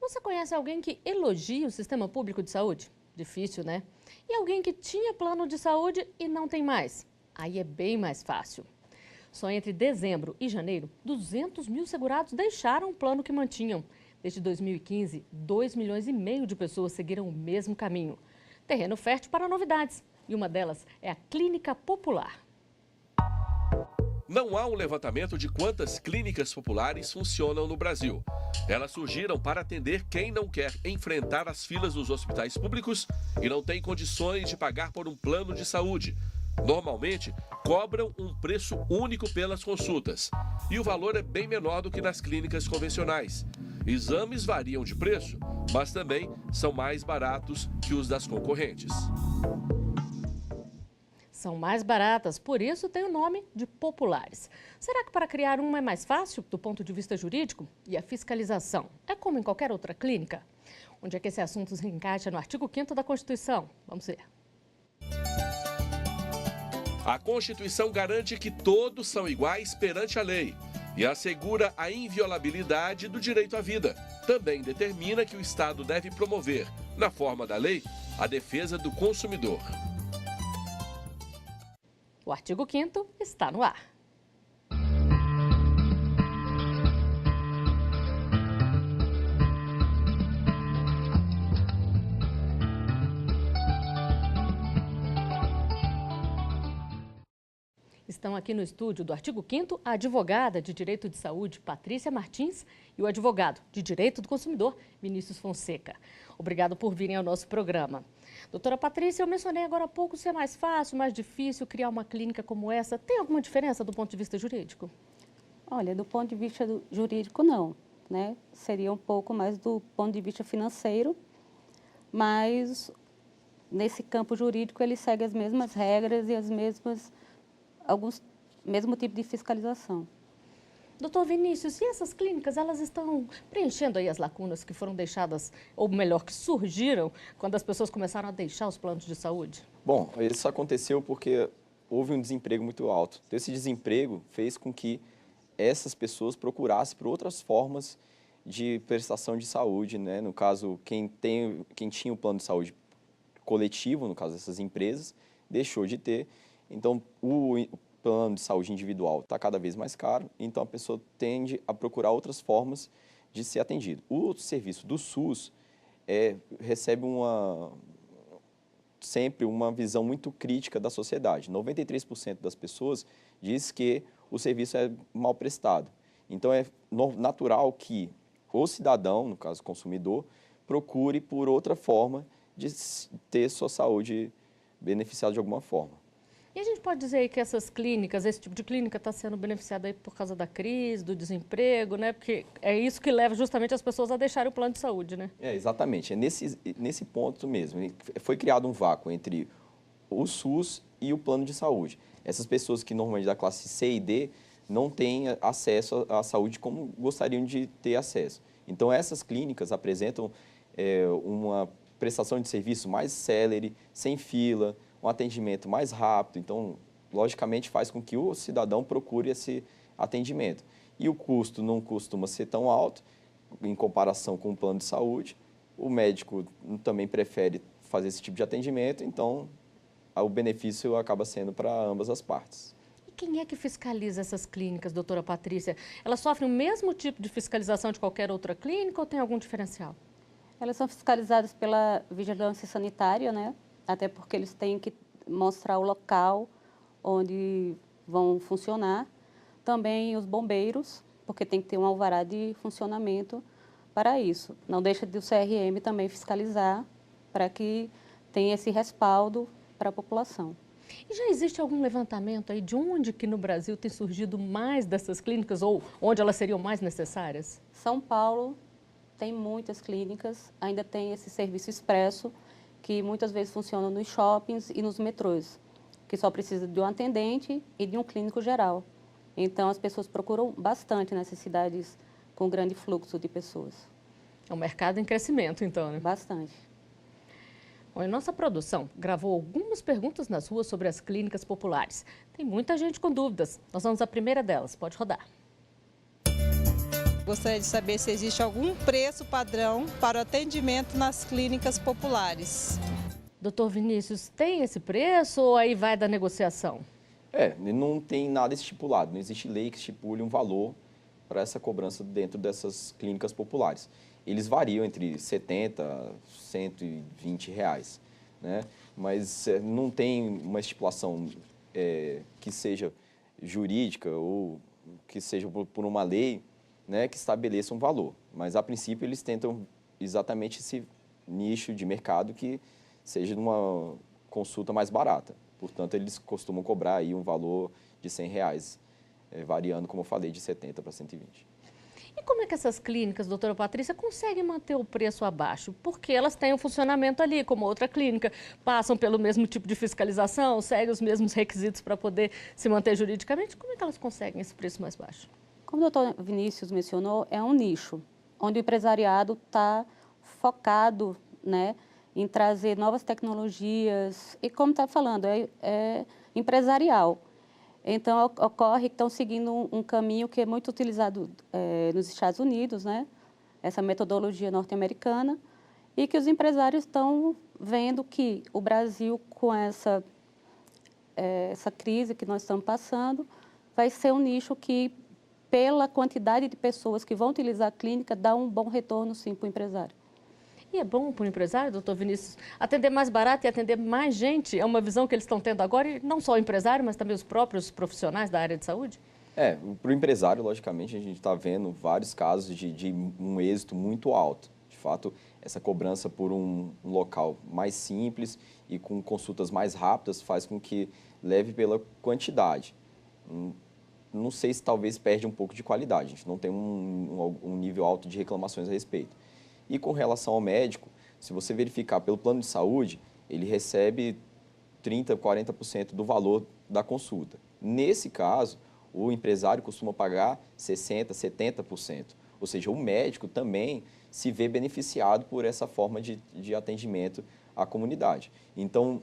Você conhece alguém que elogia o sistema público de saúde? Difícil, né? E alguém que tinha plano de saúde e não tem mais? Aí é bem mais fácil. Só entre dezembro e janeiro, 200 mil segurados deixaram o plano que mantinham. Desde 2015, 2,5 milhões de pessoas seguiram o mesmo caminho. Terreno fértil para novidades. E uma delas é a Clínica Popular. Não há um levantamento de quantas clínicas populares funcionam no Brasil. Elas surgiram para atender quem não quer enfrentar as filas dos hospitais públicos e não tem condições de pagar por um plano de saúde. Normalmente, cobram um preço único pelas consultas. E o valor é bem menor do que nas clínicas convencionais. Exames variam de preço, mas também são mais baratos que os das concorrentes. São mais baratas, por isso tem o nome de populares. Será que para criar uma é mais fácil do ponto de vista jurídico? E a fiscalização? É como em qualquer outra clínica? Onde é que esse assunto se encaixa no artigo 5º da Constituição? Vamos ver. A Constituição garante que todos são iguais perante a lei e assegura a inviolabilidade do direito à vida. Também determina que o Estado deve promover, na forma da lei, a defesa do consumidor. O artigo 5º está no ar. Estão aqui no estúdio do artigo 5º a advogada de Direito de Saúde, Patrícia Martins, e o advogado de Direito do Consumidor, Vinícius Fonseca. Obrigado por virem ao nosso programa. Doutora Patrícia, eu mencionei agora há pouco se é mais fácil, mais difícil criar uma clínica como essa. Tem alguma diferença do ponto de vista jurídico? Olha, do ponto de vista jurídico, não, né? Seria um pouco mais do ponto de vista financeiro, mas nesse campo jurídico ele segue as mesmas regras e as mesmas, mesmo tipo de fiscalização. Doutor Vinícius, e essas clínicas, elas estão preenchendo aí as lacunas que foram deixadas, ou melhor, que surgiram quando as pessoas começaram a deixar os planos de saúde? Bom, isso aconteceu porque houve um desemprego muito alto. Então, esse desemprego fez com que essas pessoas procurassem por outras formas de prestação de saúde, né? No caso, quem tinha o plano de saúde coletivo, no caso dessas empresas, deixou de ter. Então, o plano de saúde individual está cada vez mais caro, então a pessoa tende a procurar outras formas de ser atendido. O serviço do SUS recebe sempre uma visão muito crítica da sociedade. 93% das pessoas diz que o serviço é mal prestado. Então, é natural que o cidadão, no caso o consumidor, procure por outra forma de ter sua saúde beneficiada de alguma forma. E a gente pode dizer aí que essas clínicas, esse tipo de clínica está sendo beneficiada aí por causa da crise, do desemprego, né? Porque é isso que leva justamente as pessoas a deixarem o plano de saúde, né? Exatamente. É nesse ponto mesmo. Foi criado um vácuo entre o SUS e o plano de saúde. Essas pessoas que normalmente da classe C e D não têm acesso à saúde como gostariam de ter acesso. Então, essas clínicas apresentam uma prestação de serviço mais célere, sem fila, um atendimento mais rápido, então, logicamente, faz com que o cidadão procure esse atendimento. E o custo não costuma ser tão alto, em comparação com o plano de saúde. O médico também prefere fazer esse tipo de atendimento, então, o benefício acaba sendo para ambas as partes. E quem é que fiscaliza essas clínicas, doutora Patrícia? Elas sofrem o mesmo tipo de fiscalização de qualquer outra clínica ou tem algum diferencial? Elas são fiscalizadas pela vigilância sanitária, né? Até porque eles têm que mostrar o local onde vão funcionar. Também os bombeiros, porque tem que ter um alvará de funcionamento para isso. Não deixa de o CRM também fiscalizar para que tenha esse respaldo para a população. E já existe algum levantamento aí de onde que no Brasil tem surgido mais dessas clínicas ou onde elas seriam mais necessárias? São Paulo tem muitas clínicas, ainda tem esse serviço expresso, que muitas vezes funciona nos shoppings e nos metrôs, que só precisa de um atendente e de um clínico geral. Então, as pessoas procuram bastante nessas cidades com grande fluxo de pessoas. É um mercado em crescimento, então, né? Bastante. Bom, a nossa produção gravou algumas perguntas nas ruas sobre as clínicas populares. Tem muita gente com dúvidas. Nós vamos à primeira delas. Pode rodar. gostaria de saber se existe algum preço padrão para o atendimento nas clínicas populares. Doutor Vinícius, tem esse preço ou aí vai da negociação? Não tem nada estipulado, não existe lei que estipule um valor para essa cobrança dentro dessas clínicas populares. Eles variam entre R$ 70 a R$ 120 reais, né? Mas não tem uma estipulação que seja jurídica ou que seja por uma lei, né, que estabeleça um valor. Mas, a princípio, eles tentam exatamente esse nicho de mercado que seja uma consulta mais barata. Portanto, eles costumam cobrar aí um valor de R$ 100 reais, variando, como eu falei, de 70 para 120. E como é que essas clínicas, doutora Patrícia, conseguem manter o preço abaixo? Porque elas têm um funcionamento ali, como outra clínica, passam pelo mesmo tipo de fiscalização, seguem os mesmos requisitos para poder se manter juridicamente. Como é que elas conseguem esse preço mais baixo? Como o doutor Vinícius mencionou, é um nicho, onde o empresariado está focado, né, em trazer novas tecnologias, e como está falando, é empresarial. Então, ocorre que estão seguindo um caminho que é muito utilizado nos Estados Unidos, né, essa metodologia norte-americana, e que os empresários estão vendo que o Brasil, com essa crise que nós estamos passando, vai ser um nicho que, pela quantidade de pessoas que vão utilizar a clínica, dá um bom retorno, sim, para o empresário. E é bom para o empresário, doutor Vinícius, atender mais barato e atender mais gente? É uma visão que eles estão tendo agora, e não só o empresário, mas também os próprios profissionais da área de saúde? Para o empresário, logicamente, a gente está vendo vários casos de um êxito muito alto. De fato, essa cobrança por um local mais simples e com consultas mais rápidas faz com que leve pela quantidade. Não sei se talvez perde um pouco de qualidade, a gente não tem um nível alto de reclamações a respeito. E com relação ao médico, se você verificar pelo plano de saúde, ele recebe 30%, 40% do valor da consulta. Nesse caso, o empresário costuma pagar 60%, 70%. Ou seja, o médico também se vê beneficiado por essa forma de atendimento à comunidade. Então,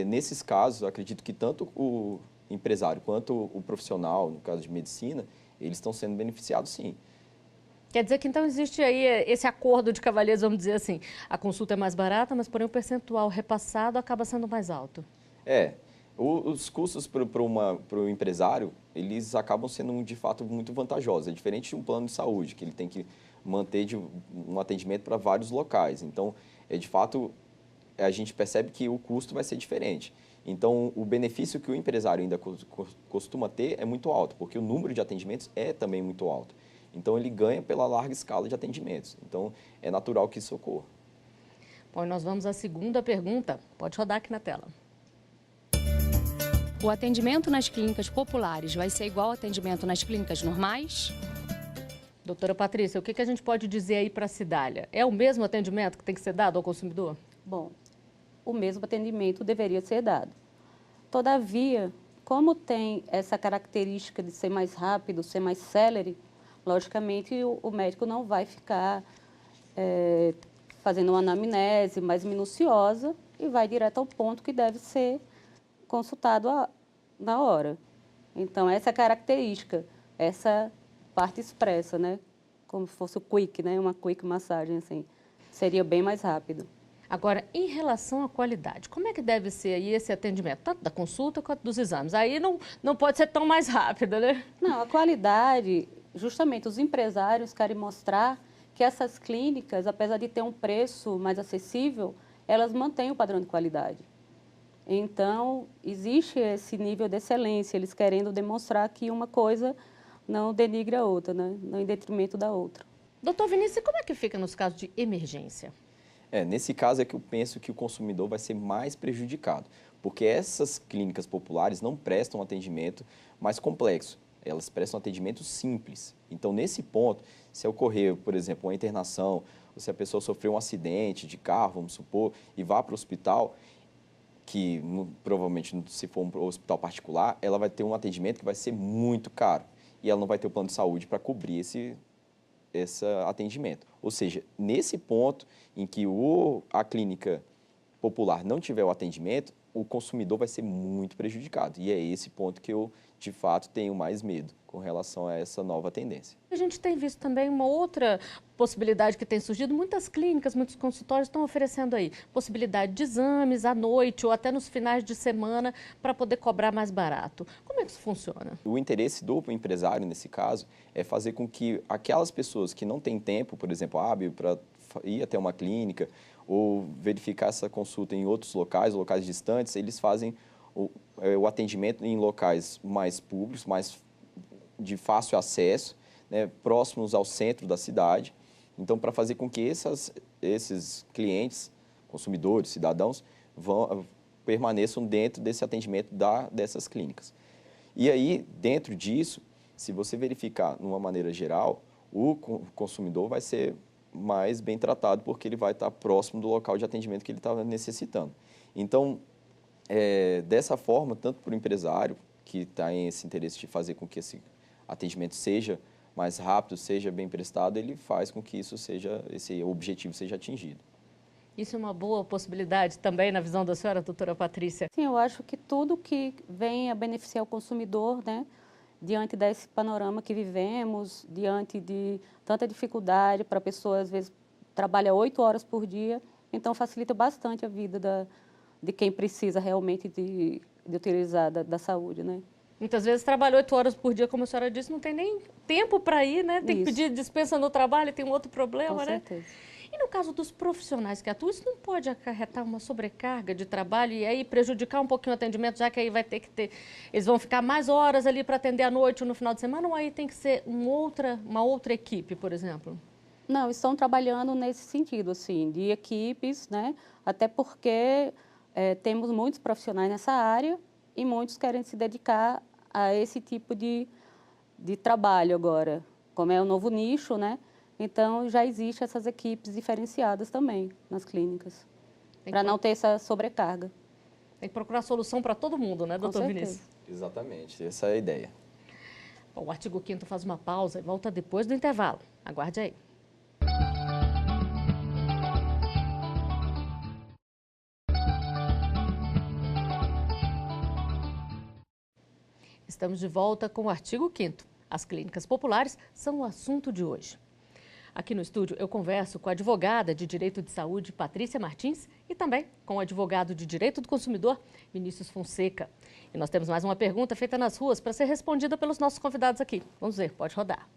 nesses casos, eu acredito que tanto o empresário quanto o profissional, no caso de medicina, eles estão sendo beneficiados, sim. Quer dizer que então existe aí esse acordo de cavalheiros, vamos dizer assim, a consulta é mais barata, mas porém o percentual repassado acaba sendo mais alto. Os custos para o empresário, eles acabam sendo de fato muito vantajosos. É diferente de um plano de saúde, que ele tem que manter um atendimento para vários locais. Então, de fato, a gente percebe que o custo vai ser diferente. Então, o benefício que o empresário ainda costuma ter é muito alto, porque o número de atendimentos é também muito alto. Então, ele ganha pela larga escala de atendimentos. Então, é natural que isso ocorra. Bom, e nós vamos à segunda pergunta. Pode rodar aqui na tela. O atendimento nas clínicas populares vai ser igual ao atendimento nas clínicas normais? Doutora Patrícia, o que a gente pode dizer aí para a Cidália? É o mesmo atendimento que tem que ser dado ao consumidor? Bom, o mesmo atendimento deveria ser dado. Todavia, como tem essa característica de ser mais rápido, ser mais célere, logicamente o médico não vai ficar fazendo uma anamnese mais minuciosa e vai direto ao ponto que deve ser consultado na hora. Então, essa característica, essa parte expressa, né? Como se fosse o quick, né? Uma quick massagem, assim. Seria bem mais rápido. Agora, em relação à qualidade, como é que deve ser aí esse atendimento, tanto da consulta quanto dos exames? Aí não pode ser tão mais rápido, né? Não, a qualidade, justamente os empresários querem mostrar que essas clínicas, apesar de ter um preço mais acessível, elas mantêm o padrão de qualidade. Então, existe esse nível de excelência, eles querendo demonstrar que uma coisa não denigre a outra, né? Não em detrimento da outra. Doutor Vinícius, como é que fica nos casos de emergência? Nesse caso é que eu penso que o consumidor vai ser mais prejudicado, porque essas clínicas populares não prestam atendimento mais complexo, elas prestam atendimento simples. Então, nesse ponto, se ocorrer, por exemplo, uma internação, ou se a pessoa sofreu um acidente de carro, vamos supor, e vá para o hospital, que provavelmente, se for um hospital particular, ela vai ter um atendimento que vai ser muito caro, e ela não vai ter o plano de saúde para cobrir esse atendimento. Ou seja, nesse ponto em que a clínica popular não tiver o atendimento, o consumidor vai ser muito prejudicado. E é esse ponto que eu de fato, tenham mais medo com relação a essa nova tendência. A gente tem visto também uma outra possibilidade que tem surgido. Muitas clínicas, muitos consultórios estão oferecendo aí possibilidade de exames à noite ou até nos finais de semana para poder cobrar mais barato. Como é que isso funciona? O interesse do empresário, nesse caso, é fazer com que aquelas pessoas que não têm tempo, por exemplo, hábil para ir até uma clínica ou verificar essa consulta em outros locais distantes, eles fazem o atendimento em locais mais públicos, mais de fácil acesso, né, próximos ao centro da cidade. Então, para fazer com que esses clientes, consumidores, cidadãos, permaneçam dentro desse atendimento dessas clínicas. E aí, dentro disso, se você verificar de uma maneira geral, o consumidor vai ser mais bem tratado porque ele vai estar próximo do local de atendimento que ele está necessitando. Então, dessa forma, tanto para o empresário, que está em esse interesse de fazer com que esse atendimento seja mais rápido, seja bem prestado, ele faz com que esse objetivo seja atingido. Isso é uma boa possibilidade também na visão da senhora, doutora Patrícia? Sim, eu acho que tudo que venha beneficiar o consumidor, né, diante desse panorama que vivemos, diante de tanta dificuldade para a pessoa, às vezes, trabalha 8 horas por dia, então facilita bastante a vida de quem precisa realmente de utilizar da saúde, né? Muitas vezes trabalha 8 horas por dia, como a senhora disse, não tem nem tempo para ir, né? Tem que pedir dispensa no trabalho, tem um outro problema, né? Com certeza. E no caso dos profissionais que atuam, isso não pode acarretar uma sobrecarga de trabalho e aí prejudicar um pouquinho o atendimento, já que aí vai ter que ter... Eles vão ficar mais horas ali para atender à noite ou no final de semana, ou aí tem que ser uma outra equipe, por exemplo? Não, estão trabalhando nesse sentido, assim, de equipes, né? Até porque temos muitos profissionais nessa área e muitos querem se dedicar a esse tipo de trabalho agora, como é o novo nicho, né? Então, já existem essas equipes diferenciadas também nas clínicas, para não ter essa sobrecarga. Tem que procurar solução para todo mundo, né, doutor Vinícius? Exatamente, essa é a ideia. Bom, o artigo 5º faz uma pausa e volta depois do intervalo. Aguarde aí. Estamos de volta com o artigo 5º. As clínicas populares são o assunto de hoje. Aqui no estúdio eu converso com a advogada de Direito de Saúde, Patrícia Martins, e também com o advogado de Direito do Consumidor, Vinícius Fonseca. E nós temos mais uma pergunta feita nas ruas para ser respondida pelos nossos convidados aqui. Vamos ver, pode rodar.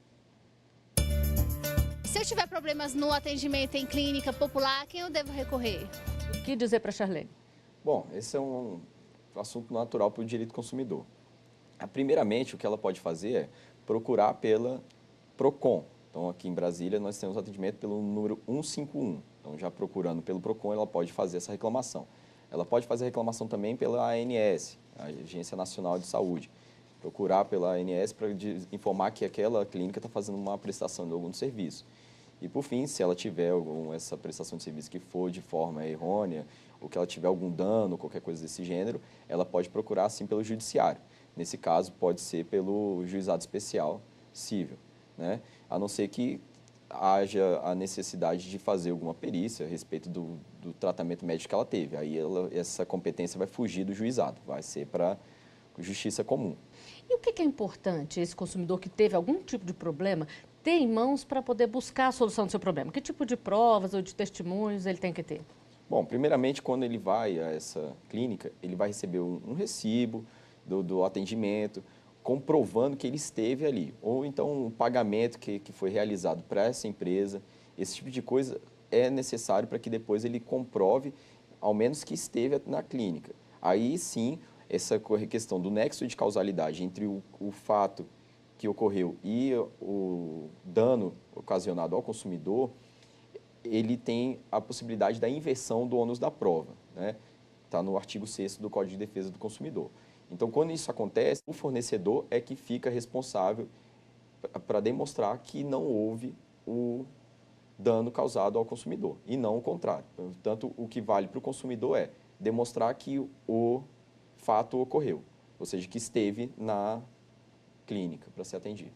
Se eu tiver problemas no atendimento em clínica popular, quem eu devo recorrer? O que dizer para a Charlene? Bom, esse é um assunto natural para o direito do consumidor. Primeiramente, o que ela pode fazer é procurar pela PROCON. Então, aqui em Brasília, nós temos atendimento pelo número 151. Então, já procurando pelo PROCON, ela pode fazer essa reclamação. Ela pode fazer reclamação também pela ANS, a Agência Nacional de Saúde. Procurar pela ANS para informar que aquela clínica está fazendo uma prestação de algum serviço. E, por fim, se ela tiver essa prestação de serviço que for de forma errônea, ou que ela tiver algum dano, qualquer coisa desse gênero, ela pode procurar, sim, pelo judiciário. Nesse caso, pode ser pelo juizado especial civil, né? A não ser que haja a necessidade de fazer alguma perícia a respeito do tratamento médico que ela teve. Aí essa competência vai fugir do juizado, vai ser para a justiça comum. E o que é importante esse consumidor que teve algum tipo de problema ter em mãos para poder buscar a solução do seu problema? Que tipo de provas ou de testemunhos ele tem que ter? Bom, primeiramente, quando ele vai a essa clínica, ele vai receber um recibo do atendimento, comprovando que ele esteve ali, ou então um pagamento que foi realizado para essa empresa. Esse tipo de coisa é necessário para que depois ele comprove, ao menos, que esteve na clínica. Aí sim, essa questão do nexo de causalidade entre o fato que ocorreu e o dano ocasionado ao consumidor, ele tem a possibilidade da inversão do ônus da prova, né? Está no artigo 6º do Código de Defesa do Consumidor. Então, quando isso acontece, o fornecedor é que fica responsável para demonstrar que não houve o dano causado ao consumidor, e não o contrário. Portanto, o que vale para o consumidor é demonstrar que o fato ocorreu, ou seja, que esteve na clínica para ser atendido.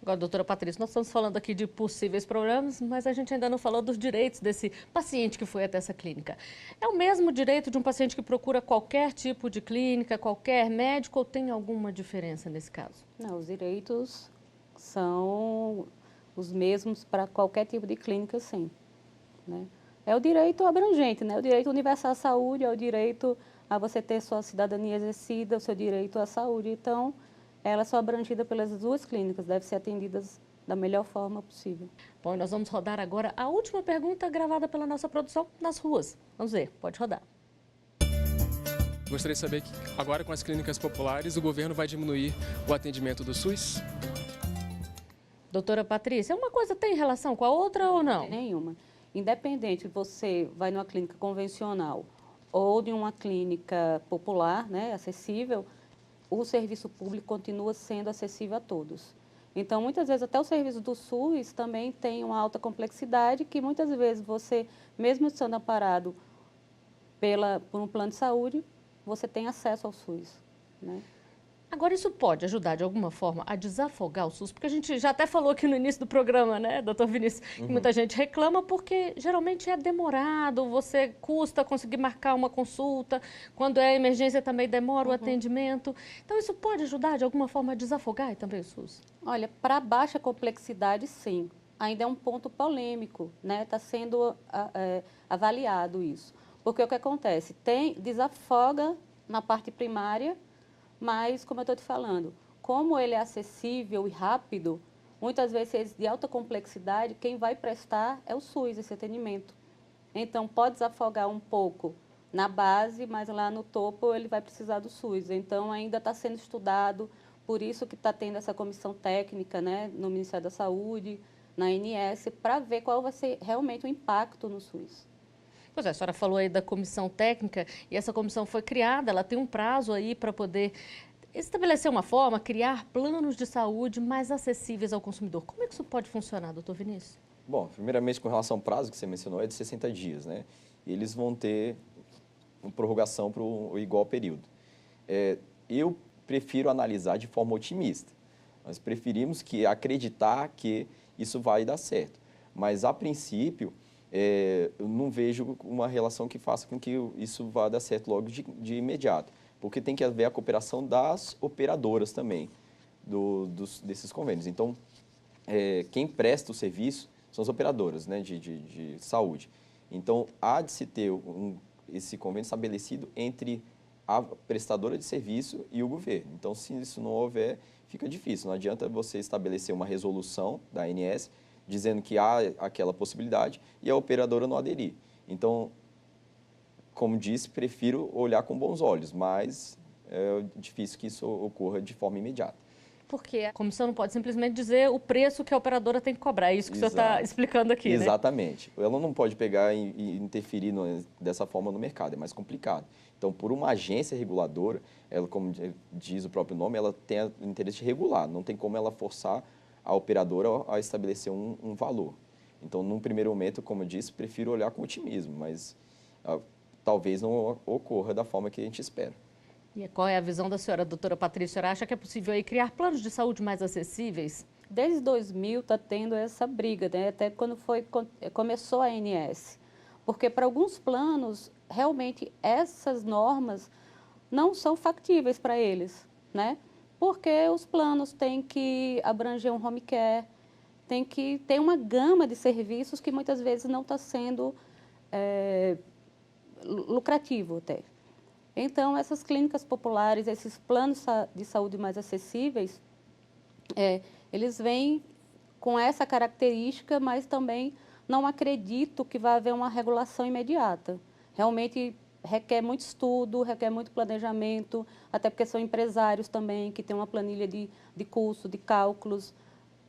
Agora, doutora Patrícia, nós estamos falando aqui de possíveis problemas, mas a gente ainda não falou dos direitos desse paciente que foi até essa clínica. É o mesmo direito de um paciente que procura qualquer tipo de clínica, qualquer médico, ou tem alguma diferença nesse caso? Não, os direitos são os mesmos para qualquer tipo de clínica, sim. Né? É o direito abrangente, né? O direito universal à saúde, é o direito a você ter sua cidadania exercida, o seu direito à saúde. Então, elas são abrangidas pelas duas clínicas, devem ser atendidas da melhor forma possível. Bom, nós vamos rodar agora a última pergunta gravada pela nossa produção nas ruas. Vamos ver, pode rodar. Gostaria de saber que agora com as clínicas populares o governo vai diminuir o atendimento do SUS? Doutora Patrícia, uma coisa tem relação com a outra ou não? Nenhuma. Independente, você vai numa clínica convencional ou de uma clínica popular, né, acessível, o serviço público continua sendo acessível a todos. Então, muitas vezes, até o serviço do SUS também tem uma alta complexidade que muitas vezes você, mesmo estando amparado por um plano de saúde, você tem acesso ao SUS, né? Agora, isso pode ajudar, de alguma forma, a desafogar o SUS? Porque a gente já até falou aqui no início do programa, né, doutor Vinícius, que muita gente reclama porque geralmente é demorado, você custa conseguir marcar uma consulta, quando é emergência também demora o atendimento. Então, isso pode ajudar, de alguma forma, a desafogar também o SUS? Olha, para baixa complexidade, sim. Ainda é um ponto polêmico, né? Está sendo avaliado isso. Porque o que acontece? Desafoga na parte primária, mas, como eu estou te falando, como ele é acessível e rápido, muitas vezes de alta complexidade, quem vai prestar é o SUS, esse atendimento. Então, pode desafogar um pouco na base, mas lá no topo ele vai precisar do SUS. Então, ainda está sendo estudado, por isso que está tendo essa comissão técnica, né, no Ministério da Saúde, na ANS, para ver qual vai ser realmente o impacto no SUS. Pois é, a senhora falou aí da comissão técnica e essa comissão foi criada, ela tem um prazo aí para poder estabelecer uma forma, criar planos de saúde mais acessíveis ao consumidor. Como é que isso pode funcionar, doutor Vinícius? Bom, primeiramente com relação ao prazo que você mencionou, é de 60 dias, né? Eles vão ter uma prorrogação para o igual período. Eu prefiro analisar de forma otimista. Nós preferimos acreditar que isso vai dar certo. Mas, a princípio, eu não vejo uma relação que faça com que isso vá dar certo logo de imediato, porque tem que haver a cooperação das operadoras também, desses convênios. Então, quem presta o serviço são as operadoras, né, de saúde. Então, há de se ter esse convênio estabelecido entre a prestadora de serviço e o governo. Então, se isso não houver, fica difícil. Não adianta você estabelecer uma resolução da ANS dizendo que há aquela possibilidade e a operadora não aderir. Então, como disse, prefiro olhar com bons olhos, mas é difícil que isso ocorra de forma imediata. Porque a comissão não pode simplesmente dizer o preço que a operadora tem que cobrar. É isso que o senhor está explicando aqui, né? Exatamente. Ela não pode pegar e interferir dessa forma no mercado, é mais complicado. Então, por uma agência reguladora, ela, como diz o próprio nome, ela tem o interesse de regular, não tem como ela forçar a operadora a estabelecer um valor. Então, num primeiro momento, como eu disse, prefiro olhar com otimismo, mas talvez não ocorra da forma que a gente espera. E qual é a visão da senhora, doutora Patrícia? A senhora acha que é possível aí criar planos de saúde mais acessíveis? Desde 2000 está tendo essa briga, né? Até quando começou a ANS. Porque para alguns planos, realmente, essas normas não são factíveis para eles, né? Porque os planos têm que abranger um home care, tem que ter uma gama de serviços que muitas vezes não está sendo lucrativo até. Então, essas clínicas populares, esses planos de saúde mais acessíveis, eles vêm com essa característica, mas também não acredito que vai haver uma regulação imediata. Realmente requer muito estudo, requer muito planejamento, até porque são empresários também que têm uma planilha de custo, de cálculos,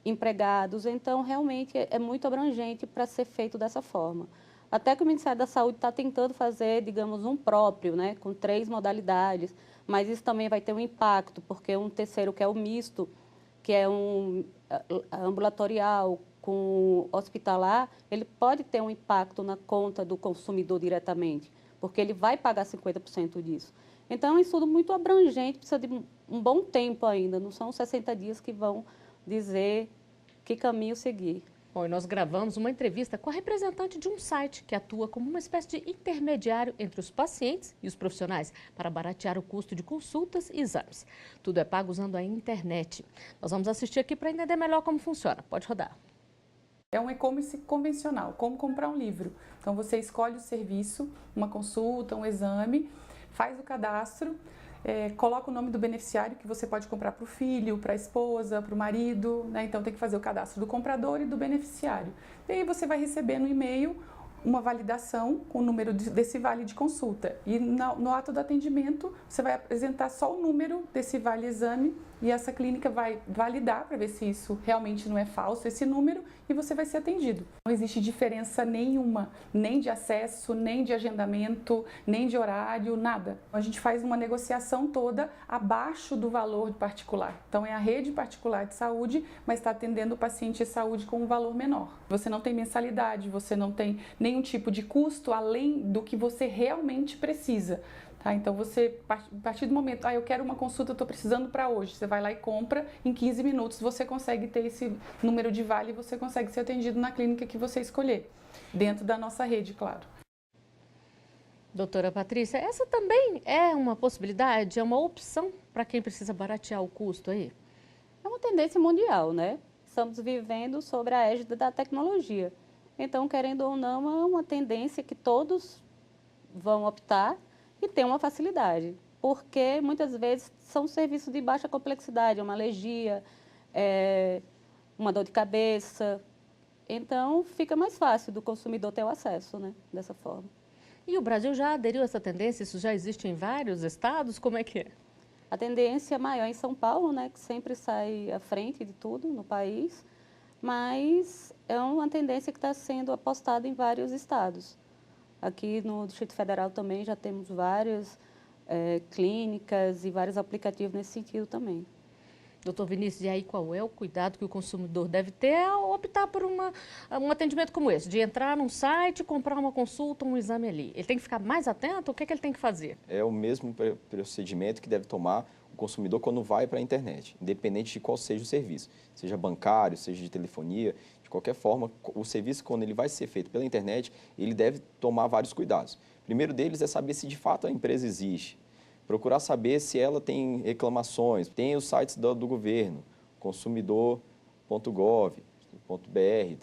empregados. Então, realmente é muito abrangente para ser feito dessa forma. Até que o Ministério da Saúde está tentando fazer, digamos, um próprio, né, com 3 modalidades, mas isso também vai ter um impacto, porque um terceiro, que é o misto, que é um ambulatorial com hospitalar, ele pode ter um impacto na conta do consumidor diretamente, porque ele vai pagar 50% disso. Então, é um estudo muito abrangente, precisa de um bom tempo ainda, não são 60 dias que vão dizer que caminho seguir. Bom, e nós gravamos uma entrevista com a representante de um site que atua como uma espécie de intermediário entre os pacientes e os profissionais para baratear o custo de consultas e exames. Tudo é pago usando a internet. Nós vamos assistir aqui para entender melhor como funciona. Pode rodar. É um e-commerce convencional, como comprar um livro. Então você escolhe o serviço, uma consulta, um exame, faz o cadastro, coloca o nome do beneficiário que você pode comprar para o filho, para a esposa, para o marido, né? Então tem que fazer o cadastro do comprador e do beneficiário. E aí você vai receber no e-mail uma validação com o número desse vale de consulta. E no ato do atendimento, você vai apresentar só o número desse vale exame e essa clínica vai validar para ver se isso realmente não é falso, esse número, e você vai ser atendido. Não existe diferença nenhuma, nem de acesso, nem de agendamento, nem de horário, nada. A gente faz uma negociação toda abaixo do valor particular. Então é a rede particular de saúde, mas está atendendo o paciente de saúde com um valor menor. Você não tem mensalidade, você não tem nenhum tipo de custo além do que você realmente precisa. Tá? Então, você, a partir do momento, eu quero uma consulta, eu estou precisando para hoje, você vai lá e compra, em 15 minutos você consegue ter esse número de vale e você consegue ser atendido na clínica que você escolher, dentro da nossa rede, claro. Doutora Patrícia, essa também é uma possibilidade, é uma opção para quem precisa baratear o custo aí? É uma tendência mundial, né? Estamos vivendo sobre a égide da tecnologia. Então, querendo ou não, é uma tendência que todos vão optar e ter uma facilidade, porque muitas vezes são serviços de baixa complexidade, uma alergia, uma dor de cabeça. Então, fica mais fácil do consumidor ter o acesso, né, dessa forma. E o Brasil já aderiu a essa tendência? Isso já existe em vários estados? Como é que é? A tendência maior é em São Paulo, né, que sempre sai à frente de tudo no país, mas é uma tendência que está sendo apostada em vários estados. Aqui no Distrito Federal também já temos várias clínicas e vários aplicativos nesse sentido também. Doutor Vinícius, e aí qual é o cuidado que o consumidor deve ter ao optar por um atendimento como esse? De entrar num site, comprar uma consulta, um exame ali. Ele tem que ficar mais atento? O que ele tem que fazer? É o mesmo procedimento que deve tomar o consumidor quando vai para a internet, independente de qual seja o serviço. Seja bancário, seja de telefonia, de qualquer forma, o serviço, quando ele vai ser feito pela internet, ele deve tomar vários cuidados. O primeiro deles é saber se de fato a empresa existe. Procurar saber se ela tem reclamações. Tem os sites do governo, consumidor.gov.br,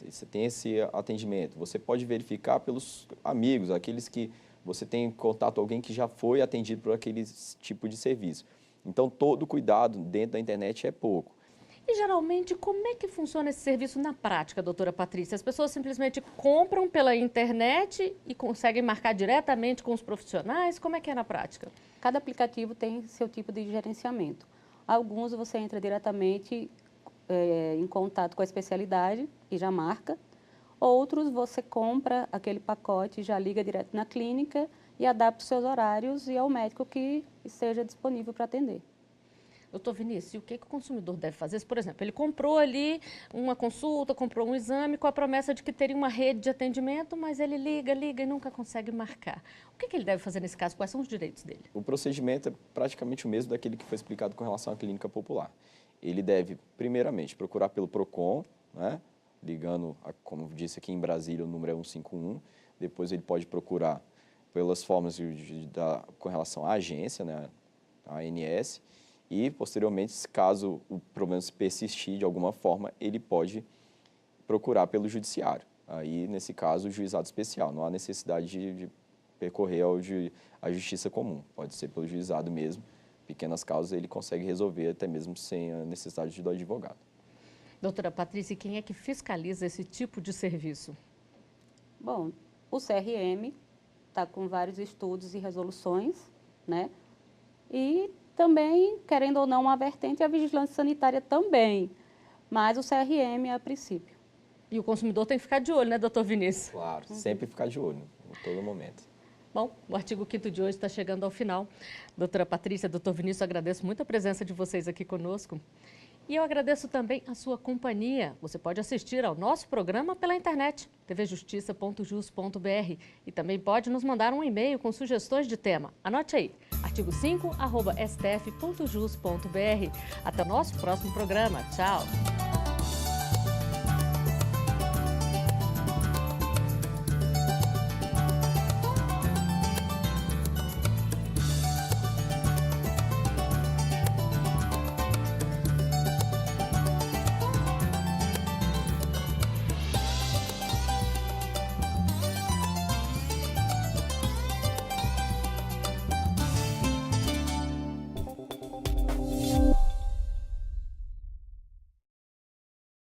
você tem esse atendimento. Você pode verificar pelos amigos, aqueles que você tem contato, alguém que já foi atendido por aquele tipo de serviço. Então, todo cuidado dentro da internet é pouco. E, geralmente, como é que funciona esse serviço na prática, doutora Patrícia? As pessoas simplesmente compram pela internet e conseguem marcar diretamente com os profissionais? Como é que é na prática? Cada aplicativo tem seu tipo de gerenciamento. Alguns você entra diretamente em contato com a especialidade e já marca. Outros você compra aquele pacote, já liga direto na clínica e adapta os seus horários e ao médico que esteja disponível para atender. Doutor Vinícius, e o que o consumidor deve fazer? Por exemplo, ele comprou ali uma consulta, comprou um exame com a promessa de que teria uma rede de atendimento, mas ele liga e nunca consegue marcar. O que ele deve fazer nesse caso? Quais são os direitos dele? O procedimento é praticamente o mesmo daquele que foi explicado com relação à clínica popular. Ele deve, primeiramente, procurar pelo PROCON, né? Ligando, como disse aqui em Brasília, o número é 151. Depois ele pode procurar pelas formas com relação à agência, né? A ANS. E, posteriormente, caso o problema se persistir de alguma forma, ele pode procurar pelo judiciário. Aí, nesse caso, o juizado especial. Não há necessidade de percorrer à justiça comum. Pode ser pelo juizado mesmo. Pequenas causas ele consegue resolver até mesmo sem a necessidade do advogado. Doutora Patrícia, quem é que fiscaliza esse tipo de serviço? Bom, o CRM está com vários estudos e resoluções, né? E também, querendo ou não, uma vertente é a vigilância sanitária também, mas o CRM é a princípio. E o consumidor tem que ficar de olho, né, doutor Vinícius? Claro, sempre ficar de olho, em todo momento. Bom, o artigo 5º de hoje está chegando ao final. Doutora Patrícia, doutor Vinícius, agradeço muito a presença de vocês aqui conosco. E eu agradeço também a sua companhia. Você pode assistir ao nosso programa pela internet, tvjustiça.jus.br, e também pode nos mandar um e-mail com sugestões de tema. Anote aí, artigo5@stf.jus.br. Até o nosso próximo programa. Tchau!